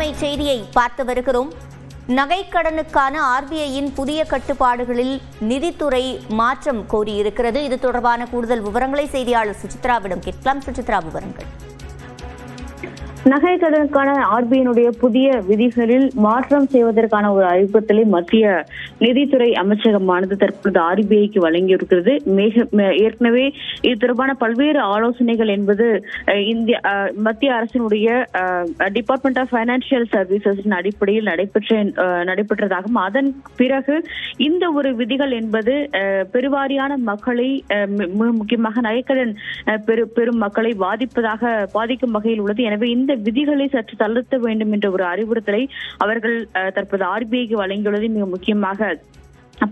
அண்மை செய்தியை பார்த்து வருகிறோம். நகைக்கடனுக்கான ஆர்பிஐயின் புதிய கட்டுப்பாடுகளில் நிதித்துறை மாற்றம் கோரியிருக்கிறது. இது தொடர்பான கூடுதல் விவரங்களை செய்தியாளர் சுசித்ராவிடம் கேட்கலாம். சுசித்ரா, விவரங்கள். நகைக்கடனுக்கான ஆர்பிஐனுடைய புதிய விதிகளில் மாற்றம் செய்வதற்கான ஒரு அறிவுறுத்தலை மத்திய நிதித்துறை அமைச்சகமானது தற்பொழுது ஆர்பிஐக்கு வழங்கியிருக்கிறது. ஏற்கனவே இது தொடர்பான பல்வேறு ஆலோசனைகள் என்பது மத்திய அரசினுடைய டிபார்ட்மெண்ட் ஆஃப் பைனான்சியல் சர்வீசஸின் அடிப்படையில் நடைபெற்றதாகவும் அதன் பிறகு இந்த ஒரு விதிகள் என்பது பெருவாரியான மக்களை, முக்கியமாக நகைக்கடன் பெரும் மக்களை பாதிக்கும் வகையில் உள்ளது. எனவே இந்த விதிகளை சற்று தளர்த்த வேண்டும் என்ற ஒரு அறிவுறுத்தலை அவர்கள் தற்போது ஆர்பிஐக்கு வழங்கியுள்ளது மிக முக்கியமாக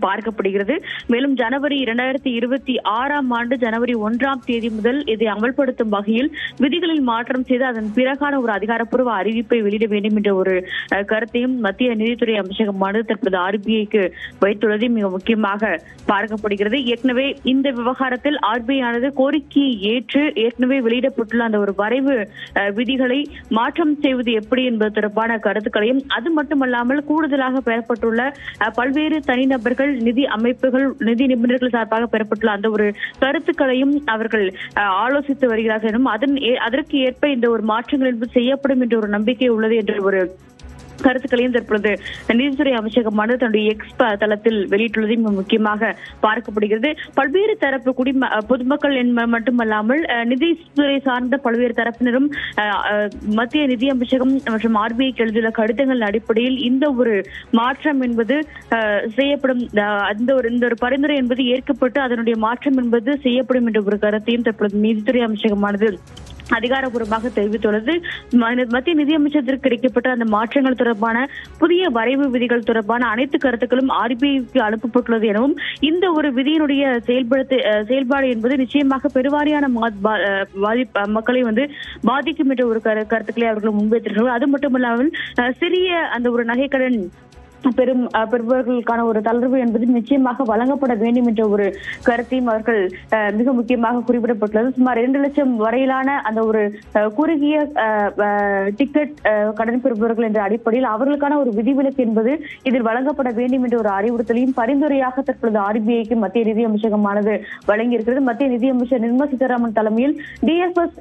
பார்க்கப்படுகிறது. மேலும் ஜனவரி 2026 ஜனவரி 1 முதல் இதை அமல்படுத்தும் வகையில் விதிகளில் மாற்றம் செய்து அதன் பிறகான ஒரு அதிகாரப்பூர்வ அறிவிப்பை வெளியிட வேண்டும் என்ற ஒரு கருத்தையும் மத்திய நிதித்துறை அமைச்சகமானது தற்போது ஆர்பிஐக்கு வைத்துள்ளது மிக முக்கியமாக பார்க்கப்படுகிறது. ஏற்கனவே இந்த விவகாரத்தில் ஆர்பிஐ ஆனது கோரிக்கையை ஏற்று ஏற்கனவே வெளியிடப்பட்டுள்ள அந்த ஒரு வரைவு விதிகளை மாற்றம் செய்வது எப்படி என்பது தொடர்பான கருத்துக்களையும், அது மட்டுமல்லாமல் கூடுதலாக பெறப்பட்டுள்ள பல்வேறு தனிநபர்கள், நிதி அமைப்புகள், நிதி நிபுணர்கள் சார்பாக பெறப்பட்டுள்ள அந்த ஒரு கருத்துக்களையும் அவர்கள் ஆலோசித்து வருகிறார்கள் எனும் அதற்கு ஏற்ப இந்த ஒரு மாற்றங்கள் என்பது செய்யப்படும் என்ற ஒரு நம்பிக்கை உள்ளது என்ற ஒரு கருத்துக்களையும் தற்பொழுது நிதித்துறை அமைச்சகமானது தன்னுடைய எக்ஸ் தளத்தில் வெளியிட்டுள்ளது முக்கியமாக பார்க்கப்படுகிறது. பல்வேறு தரப்பு பொதுமக்கள் மட்டுமல்லாமல் நிதித்துறை சார்ந்த பல்வேறு தரப்பினரும் மத்திய நிதி அமைச்சகம் மற்றும் ஆர்பிஐக்கு எழுதியுள்ள கடிதங்கள் அடிப்படையில் இந்த ஒரு மாற்றம் என்பது செய்யப்படும், இந்த ஒரு பரிந்துரை என்பது ஏற்கப்பட்டு அதனுடைய மாற்றம் என்பது செய்யப்படும் என்ற ஒரு கருத்தையும் தற்பொழுது நிதித்துறை அமைச்சகமானது அதிகாரப்பூர்வமாக தெரிவித்துள்ளது. மத்திய நிதியமைச்சகத்திற்கு கிடைக்கப்பட்ட அந்த மாற்றங்கள் தொடர்பான புதிய வரைவு விதிகள் தொடர்பான அனைத்து கருத்துக்களும் ஆர்பிஐக்கு அனுப்பப்பட்டுள்ளது எனவும் இந்த ஒரு விதியினுடைய செயல்பாடு என்பது நிச்சயமாக பெருவாரியான மக்களை பாதிக்கும் என்ற ஒரு கருத்துக்களை அவர்கள் முன்வைத்திருக்கிறார்கள். அது மட்டுமல்லாமல் சிறிய அந்த ஒரு நகைக்கடன் பெறுபவர்களுக்கான ஒரு தளர்வு என்பது நிச்சயமாக வழங்கப்பட வேண்டும் என்ற ஒரு கருத்தையும் அவர்கள் மிக முக்கியமாக குறிப்பிடப்பட்டுள்ளது. சுமார் 2 லட்சம் வரையிலான அந்த ஒரு குறுகிய டிக்கெட் கடன் பெறுபவர்கள் என்ற அடிப்படையில் அவர்களுக்கான ஒரு விதிவிலக்கு என்பது இதில் வழங்கப்பட வேண்டும் என்ற ஒரு அறிவுறுத்தலையும் பரிந்துரையாக தற்பொழுது ஆர்பிஐக்கு மத்திய நிதி அமைச்சகமானது வழங்கியிருக்கிறது. மத்திய நிதியமைச்சர் நிர்மலா சீதாராமன் தலைமையில் டிஎஃப்எஸ்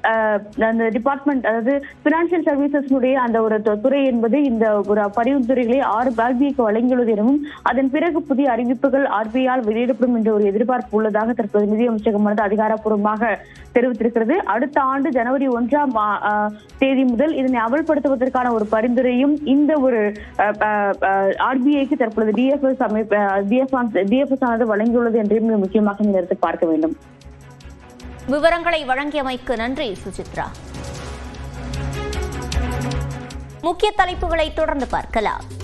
அந்த டிபார்ட்மெண்ட், அதாவது பினான்சியல் சர்வீசஸ் அந்த ஒரு துறை என்பது இந்த ஒரு பரிந்துரைகளை ஆர்பிஐ வழங்கியுள்ளது எனவும் அதன் பிறகு புதிய அறிவிப்புகள் ஆர்பிஐயால் வெளியிடப்படும் என்ற ஒரு எதிர்பார்ப்பு உள்ளதாக தற்போது நிதி அமைச்சகமானது அதிகாரப்பூர்வமாக தெரிவித்திருக்கிறது. அடுத்த ஆண்டு ஜனவரி 1 முதல் இதனை அமல்படுத்துவதற்கான ஒரு பரிந்துரையும் இந்த ஒரு ஆர்பிஐக்கு தற்பொழுது டிஎஃப்எஸ் ஆனது வழங்கியுள்ளது என்றும் முக்கியமாக இந்த நேரத்தில் பார்க்க வேண்டும். விவரங்களை வழங்கியமைக்கு நன்றி சுசித்ரா. முக்கிய தலைப்புகளை தொடர்ந்து பார்க்கலாம்.